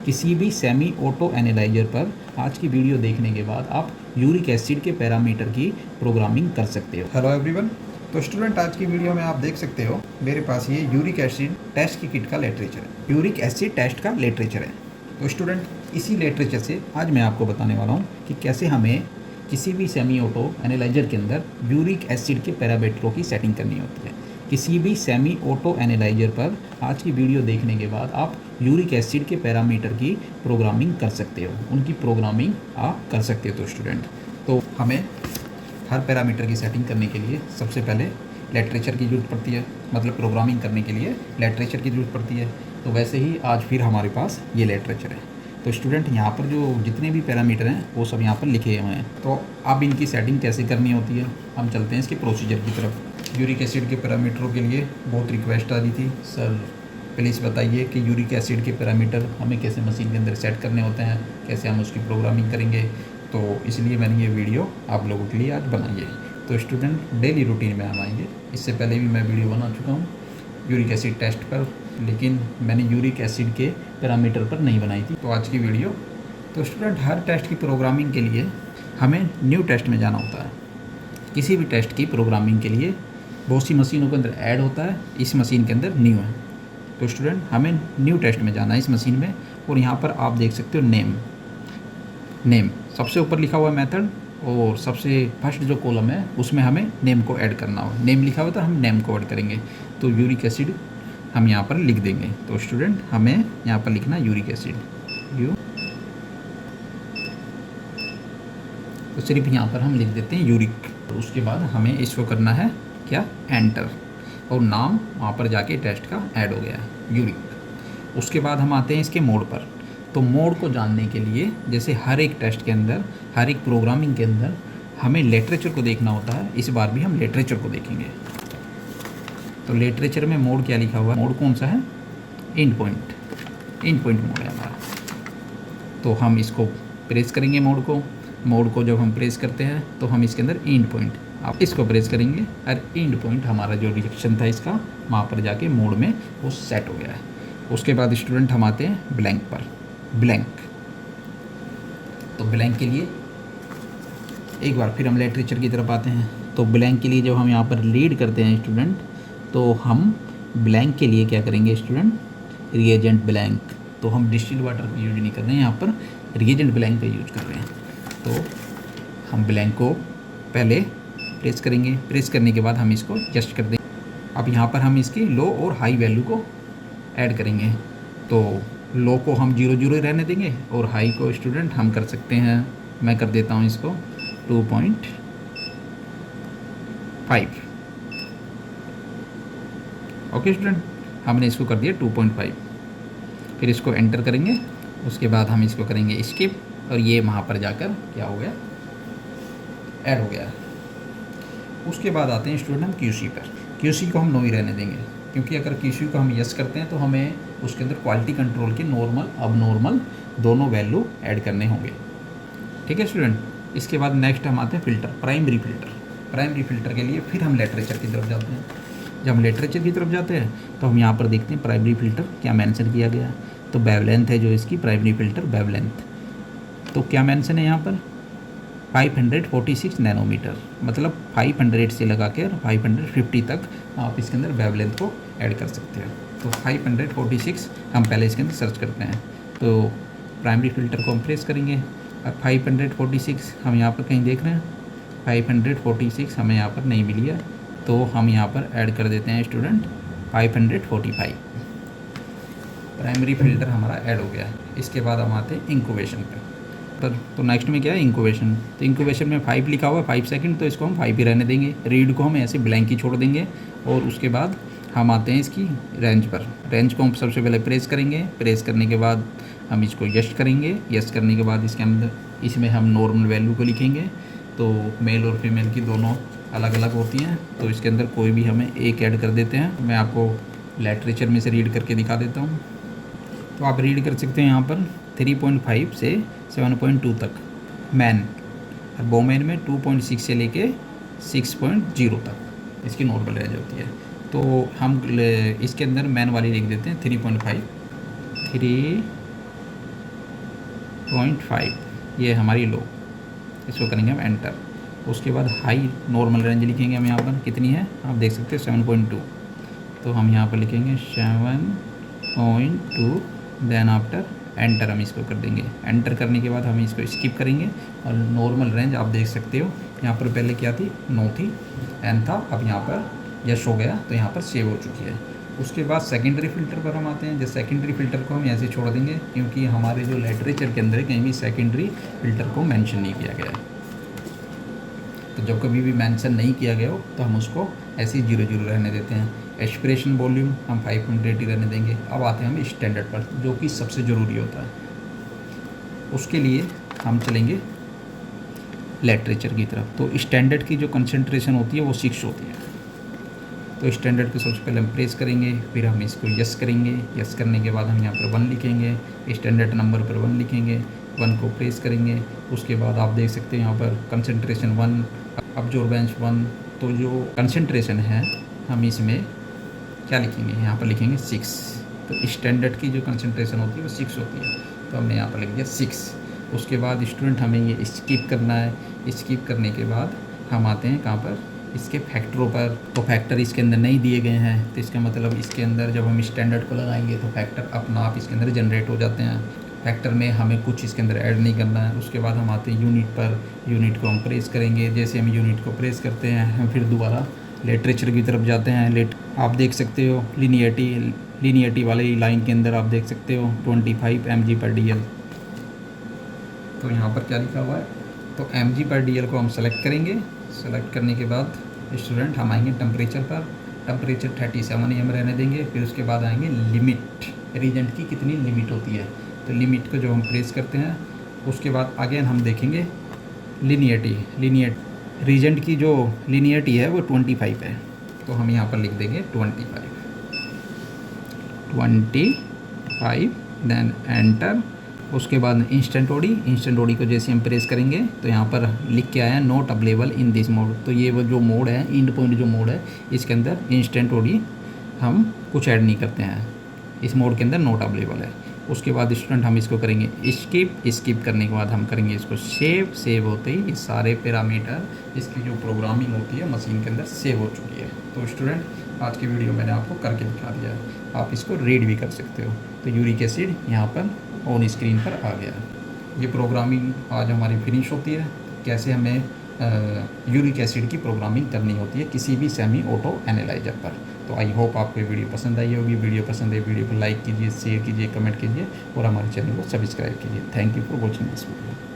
किसी भी semi auto analyser पर आज की वीडियो देखने के बाद आप यूरिक एसिड के पैरामीटर की प्रोग्रामिंग कर सकते हो। Hello everyone. तो स्टूडेंट, आज की वीडियो में आप देख सकते हो मेरे पास ये यूरिक एसिड टेस्ट की किट का लिटरेचर है। यूरिक एसिड टेस्ट का लिटरेचर है। तो स्टूडेंट, इसी लिटरेचर से आज मैं आपको बताने वाला हूँ कि कैसे हमें किसी भी सेमी ऑटो एनालाइजर के अंदर यूरिक एसिड के पैरामीटरों की सेटिंग करनी होती है। किसी भी सेमी ऑटो एनालाइजर पर आज की वीडियो देखने के बाद आप यूरिक एसिड के पैरामीटर की प्रोग्रामिंग कर सकते हो, उनकी प्रोग्रामिंग आप कर सकते हो। तो स्टूडेंट, तो हमें हर पैरामीटर की सेटिंग करने के लिए सबसे पहले लिटरेचर की ज़रूरत पड़ती है, मतलब प्रोग्रामिंग करने के लिए लिटरेचर की ज़रूरत पड़ती है। तो वैसे ही आज फिर हमारे पास ये लिटरेचर है। तो स्टूडेंट, यहाँ पर जो जितने भी पैरामीटर हैं वो सब यहाँ पर लिखे हुए हैं। तो अब इनकी सेटिंग कैसे करनी होती है, हम चलते हैं इसके प्रोसीजर की तरफ। यूरिक एसिड के पैरामीटरों के लिए बहुत रिक्वेस्ट आ रही थी, सर प्लीज़ बताइए कि यूरिक एसिड के पैरामीटर हमें कैसे मशीन के अंदर सेट करने होते हैं, कैसे हम उसकी प्रोग्रामिंग करेंगे। तो इसलिए मैंने ये वीडियो आप लोगों के लिए आज बनाई है। तो स्टूडेंट, डेली रूटीन में हम आएंगे। इससे पहले भी मैं वीडियो बना चुका हूँ यूरिक एसिड टेस्ट पर, लेकिन मैंने यूरिक एसिड के पैरामीटर पर नहीं बनाई थी। तो आज की वीडियो, तो स्टूडेंट, हर टेस्ट की प्रोग्रामिंग के लिए हमें न्यू टेस्ट में जाना होता है। किसी भी टेस्ट की प्रोग्रामिंग के लिए बहुत सी मशीनों के अंदर ऐड होता है, इस मशीन के अंदर न्यू है। तो स्टूडेंट, हमें न्यू टेस्ट में जाना है इस मशीन में। और यहाँ पर आप देख सकते हो नेम सबसे ऊपर लिखा हुआ है मेथड, और सबसे फर्स्ट जो कॉलम है उसमें हमें नेम को ऐड करना हो। नेम लिखा हुआ तो हम नेम को ऐड करेंगे। तो यूरिक एसिड हम यहाँ पर लिख देंगे। तो स्टूडेंट, हमें यहाँ पर लिखना यूरिक एसिड तो सिर्फ यहाँ पर हम लिख देते हैं यूरिक। तो उसके बाद हमें इसको करना है क्या, एंटर, और नाम वहाँ पर जाके टेस्ट का ऐड हो गया है यूरिक। उसके बाद हम आते हैं इसके मोड पर। तो मोड को जानने के लिए, जैसे हर एक टेस्ट के अंदर, हर एक प्रोग्रामिंग के अंदर हमें लिटरेचर को देखना होता है, इस बार भी हम लिटरेचर को देखेंगे। तो लिटरेचर में मोड क्या लिखा हुआ है, मोड कौन सा है, एंड पॉइंट मोड है हमारा। तो हम इसको प्रेस करेंगे मोड को जब हम प्रेस करते हैं तो हम इसके अंदर एंड पॉइंट, आप इसको प्रेस करेंगे और एंड पॉइंट हमारा जो रिएक्शन था इसका वहाँ पर जाके मोड में वो सेट हो गया है। उसके बाद स्टूडेंट हम आते हैं ब्लैंक पर। तो ब्लैंक के लिए एक बार फिर हम लिटरेचर की तरफ आते हैं। तो ब्लैंक के लिए जब हम यहाँ पर रीड करते हैं स्टूडेंट, तो हम ब्लैंक के लिए क्या करेंगे स्टूडेंट, रिएजेंट ब्लैंक। तो हम डिस्टिल्ड वाटर का यूज नहीं कर रहे हैं, यहाँ पर रिएजेंट ब्लैंक का यूज कर रहे हैं। तो हम ब्लैंक को पहले प्रेस करेंगे, प्रेस करने के बाद हम इसको एडजस्ट कर देंगे। अब यहाँ पर हम इसकी लो और हाई वैल्यू को ऐड करेंगे। तो लो को हम 0 रहने देंगे और हाई को स्टूडेंट हम कर सकते हैं, मैं कर देता हूँ इसको 2.5। ओके स्टूडेंट, हमने इसको कर दिया 2.5। फिर इसको एंटर करेंगे। उसके बाद हम इसको करेंगे स्किप, और ये वहाँ पर जाकर क्या हो गया, ऐड हो गया। उसके बाद आते हैं स्टूडेंट हम QC पर। QC को हम नो ही रहने देंगे, क्योंकि अगर QC को हम यस करते हैं तो हमें उसके अंदर क्वालिटी कंट्रोल के नॉर्मल अब नॉर्मल दोनों वैल्यू ऐड करने होंगे। ठीक है स्टूडेंट। इसके बाद नेक्स्ट हम आते हैं फिल्टर, प्राइमरी फिल्टर के लिए फिर हम लिटरेचर की तरफ जाते हैं। जब हम लिटरेचर की तरफ जाते हैं तो हम यहाँ पर देखते हैं प्राइमरी फिल्टर क्या मेंशन किया गया है। तो वेवलेंथ है जो इसकी प्राइमरी फिल्टर वेवलेंथ, तो क्या मेंशन है यहाँ पर 546 नैनोमीटर, मतलब 500 से लगा कर 550 तक आप इसके अंदर वेवलेंथ को ऐड कर सकते हैं। तो 546 हम पहले इसके अंदर सर्च करते हैं। तो प्राइमरी फ़िल्टर को हम प्रेस करेंगे और 546 हम यहाँ पर कहीं देख रहे हैं, 546 हमें यहाँ पर नहीं मिली है। तो हम यहाँ पर ऐड कर देते हैं स्टूडेंट 545। प्राइमरी फ़िल्टर हमारा ऐड हो गया है। इसके बाद हम आते हैं इंक्यूबेशन पर। तो नेक्स्ट में क्या है, इंक्यूबेशन। तो इंक्यूबेशन में 5 लिखा हुआ है, 5 सेकंड, तो इसको हम 5 ही रहने देंगे। रीड को हम ऐसे ब्लैंक ही छोड़ देंगे। और उसके बाद हम आते हैं इसकी रेंज पर। रेंज को हम सबसे पहले प्रेस करेंगे, प्रेस करने के बाद हम इसको यस करेंगे। यस करने के बाद इसके अंदर इसमें हम नॉर्मल वैल्यू को लिखेंगे। तो मेल और फीमेल की दोनों अलग अलग होती हैं, तो इसके अंदर कोई भी हमें एक ऐड कर देते हैं। मैं आपको लिटरेचर में से रीड करके दिखा देता हूँ। तो आप रीड कर सकते हैं यहाँ पर 3.5 से 7.2 तक मैन, और वोमेन में 2.6 से लेके 6.0 तक इसकी नॉर्मल रेंज होती है। तो हम इसके अंदर मैन वाली लिख देते हैं 3.5 0.5 ये हमारी लो, इसको करेंगे हम एंटर। उसके बाद हाई नॉर्मल रेंज लिखेंगे हम यहाँ पर, कितनी है आप देख सकते हो 7.2, तो हम यहाँ पर लिखेंगे 7.2, देन आफ्टर एंटर हम इसको कर देंगे। एंटर करने के बाद हम इसको स्किप करेंगे और नॉर्मल रेंज आप देख सकते हो यहाँ पर पहले क्या थी, नो थी, एन था, अब यहाँ पर यस हो गया, तो यहाँ पर सेव हो चुकी है। उसके बाद सेकेंडरी फ़िल्टर पर हम आते हैं। जैसे सेकेंडरी फ़िल्टर को हम ऐसे छोड़ देंगे क्योंकि हमारे जो लिटरेचर के अंदर कहीं भी सेकेंडरी फ़िल्टर को मेंशन नहीं किया गया है, तो जब कभी भी मेंशन नहीं किया गया हो तो हम उसको ऐसे ही 0 रहने देते हैं। एक्सप्रेशन वॉल्यूम हम 5.80 रहने देंगे। अब आते हैं हम स्टैंडर्ड पर, जो कि सबसे ज़रूरी होता है। उसके लिए हम चलेंगे लिटरेचर की तरफ। तो स्टैंडर्ड की जो कंसंट्रेशन होती है वो 6 होती है। तो स्टैंडर्ड को सबसे पहले हम प्रेस करेंगे, फिर हम इसको यस करेंगे। यस करने के बाद हम यहाँ पर 1 लिखेंगे, स्टैंडर्ड नंबर पर 1 लिखेंगे, 1 को प्रेस करेंगे। उसके बाद आप देख सकते हैं यहाँ पर कंसंट्रेशन 1, अब्जॉर्बेंस 1। तो जो कंसंट्रेशन है हम इसमें क्या लिखेंगे, यहाँ पर लिखेंगे 6। तो स्टैंडर्ड की जो कंसंट्रेशन होती है वो 6 होती है, तो हमने यहाँ पर लिख दिया 6। उसके बाद स्टूडेंट हमें ये स्किप करना है। स्किप करने के बाद हम आते हैं कहाँ पर, इसके फैक्टरों पर। तो फैक्टर इसके अंदर नहीं दिए गए हैं, तो इसका मतलब इसके अंदर जब हम स्टैंडर्ड को लगाएंगे तो फैक्टर अपना आप इसके अंदर जनरेट हो जाते हैं। फैक्टर में हमें कुछ इसके अंदर ऐड नहीं करना है। उसके बाद हम आते हैं यूनिट पर। यूनिट को हम प्रेस करेंगे। जैसे हम यूनिट को प्रेस करते हैं हम फिर दोबारा लिटरेचर की तरफ जाते हैं। आप देख सकते हो लीनियरिटी वाली लाइन के अंदर आप देख सकते हो 25 mg/dl। तो यहाँ पर क्या लिखा हुआ है, तो mg/dl को हम सेलेक्ट करेंगे। सेलेक्ट करने के बाद स्टूडेंट हम आएंगे टेम्परेचर पर। टेम्परेचर 37 am रहने देंगे। फिर उसके बाद आएंगे लिमिट, रीजेंट की कितनी लिमिट होती है, तो लिमिट को जो हम प्रेस करते हैं उसके बाद अगेन हम देखेंगे लीनियरिटी रीजेंट की जो लीनियरिटी है वो 25 है, तो हम यहाँ पर लिख देंगे 25, देन एंटर। उसके बाद इंस्टेंट ओडी को जैसे हम प्रेस करेंगे तो यहाँ पर लिख के आया है not available in this mode. तो ये वो जो मोड है, इंड पॉइंट जो मोड है, इसके अंदर इंस्टेंट ओडी हम कुछ ऐड नहीं करते हैं, इस मोड के अंदर नॉट अवेलेबल है। उसके बाद स्टूडेंट हम इसको करेंगे स्किप करने के बाद हम करेंगे इसको सेव होते ही ये सारे पैरामीटर इसकी जो प्रोग्रामिंग होती है मशीन के अंदर सेव हो चुकी है। तो स्टूडेंट आज की वीडियो मैंने आपको करके दिखा दिया है, आप इसको रीड भी कर सकते हो। तो यूरिक एसिड यहाँ पर ऑन स्क्रीन पर आ गया। ये प्रोग्रामिंग आज हमारी फिनिश होती है, कैसे हमें यूरिक एसिड की प्रोग्रामिंग करनी होती है किसी भी सेमी ऑटो एनालाइजर पर। तो आई होप आपको ये वीडियो पसंद आई होगी। वीडियो पसंद है वीडियो को लाइक कीजिए, शेयर कीजिए, कमेंट कीजिए और हमारे चैनल को सब्सक्राइब कीजिए। Thank you for watching this video.